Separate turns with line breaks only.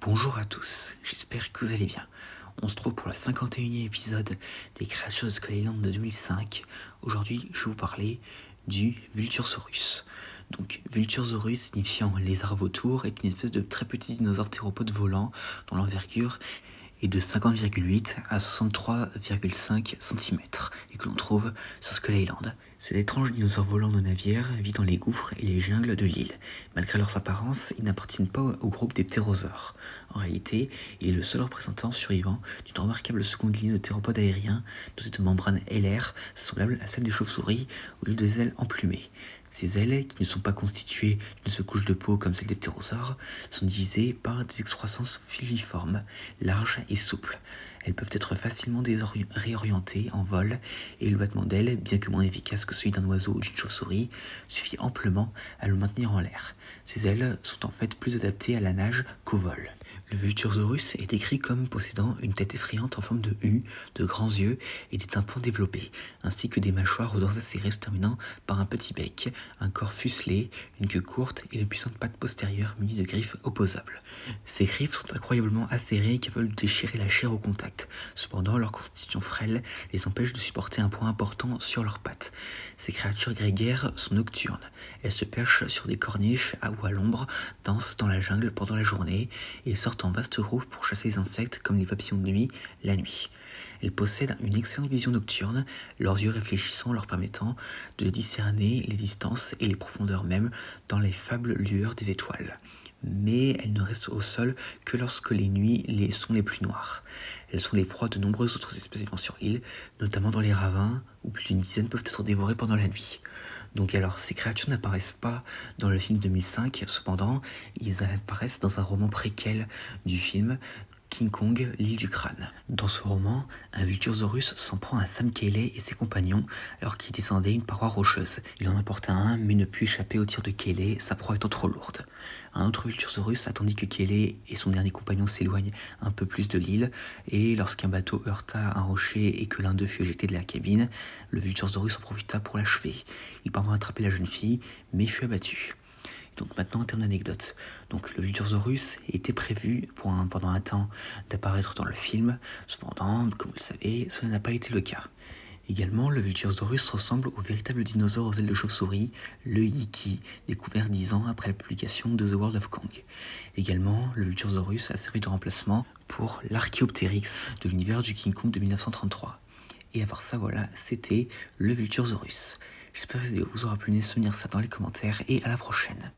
Bonjour à tous, j'espère que vous allez bien. On se trouve pour le 51e épisode des Créatures de Skullland de 2005. Aujourd'hui, je vais vous parler du Vulturesaurus. Donc, Vulturesaurus, signifiant lézard vautour, est une espèce de très petit dinosaure théropode volant dont l'envergure est de 50,8 à 63,5 cm et que l'on trouve sur Skull Island. Cet étrange dinosaure volant de navire vit dans les gouffres et les jungles de l'île. Malgré leur apparence, ils n'appartiennent pas au groupe des ptérosaures. En réalité, il est le seul représentant survivant d'une remarquable seconde ligne de théropodes aériens dotés de membranes ailaires semblables à celles des chauves-souris au lieu des ailes emplumées. Ces ailes, qui ne sont pas constituées d'une seule couche de peau comme celle des ptérosaures, sont divisées par des excroissances filiformes, larges et souples. Elles peuvent être facilement réorientées en vol et le battement d'ailes, bien que moins efficace que celui d'un oiseau ou d'une chauve-souris, suffit amplement à le maintenir en l'air. Ces ailes sont en fait plus adaptées à la nage qu'au vol. Le Vulturesaurus est décrit comme possédant une tête effrayante en forme de U, de grands yeux et des tympans développés, ainsi que des mâchoires aux dents acérées se terminant par un petit bec, un corps fuselé, une queue courte et de puissantes pattes postérieures munies de griffes opposables. Ces griffes sont incroyablement acérées et capables de déchirer la chair au contact. Cependant, leur constitution frêle les empêche de supporter un poids important sur leurs pattes. Ces créatures grégaires sont nocturnes. Elles se perchent sur des corniches ou à l'ombre, dansent dans la jungle pendant la journée et sortent en vaste groupe pour chasser les insectes comme les papillons de nuit la nuit. Elles possèdent une excellente vision nocturne, leurs yeux réfléchissants leur permettant de discerner les distances et les profondeurs même dans les faibles lueurs des étoiles. Mais elles ne restent au sol que lorsque les nuits sont les plus noires. Elles sont les proies de nombreuses autres espèces vivant sur l'île, notamment dans les ravins, où plus d'une dizaine peuvent être dévorées pendant la nuit. Donc alors, ces créatures n'apparaissent pas dans le film 2005, cependant, ils apparaissent dans un roman préquel du film, King Kong, l'île du crâne. Dans ce roman, un Vulturesaurus s'en prend à Sam Cayley et ses compagnons alors qu'ils descendaient une paroi rocheuse. Il en emporta un, mais ne put échapper au tir de Cayley, sa proie étant trop lourde. Un autre Vulturesaurus attendit que Cayley et son dernier compagnon s'éloignent un peu plus de l'île, et lorsqu'un bateau heurta un rocher et que l'un d'eux fut éjecté de la cabine, le Vulturesaurus en profita pour l'achever. Il parvint à attraper la jeune fille, mais fut abattu. Donc maintenant, en termes d'anecdote. Donc le Vulturesaurus était prévu pendant un temps d'apparaître dans le film. Cependant, comme vous le savez, cela n'a pas été le cas. Également, le Vulturesaurus ressemble au véritable dinosaure aux ailes de chauve-souris, le Yiki, découvert 10 ans après la publication de The World of Kong. Également, le Vulturesaurus a servi de remplacement pour l'Archaeopteryx de l'univers du King Kong de 1933. Et à part ça, voilà, c'était le Vulturesaurus. J'espère que vous aura plu de souvenir ça dans les commentaires et à la prochaine.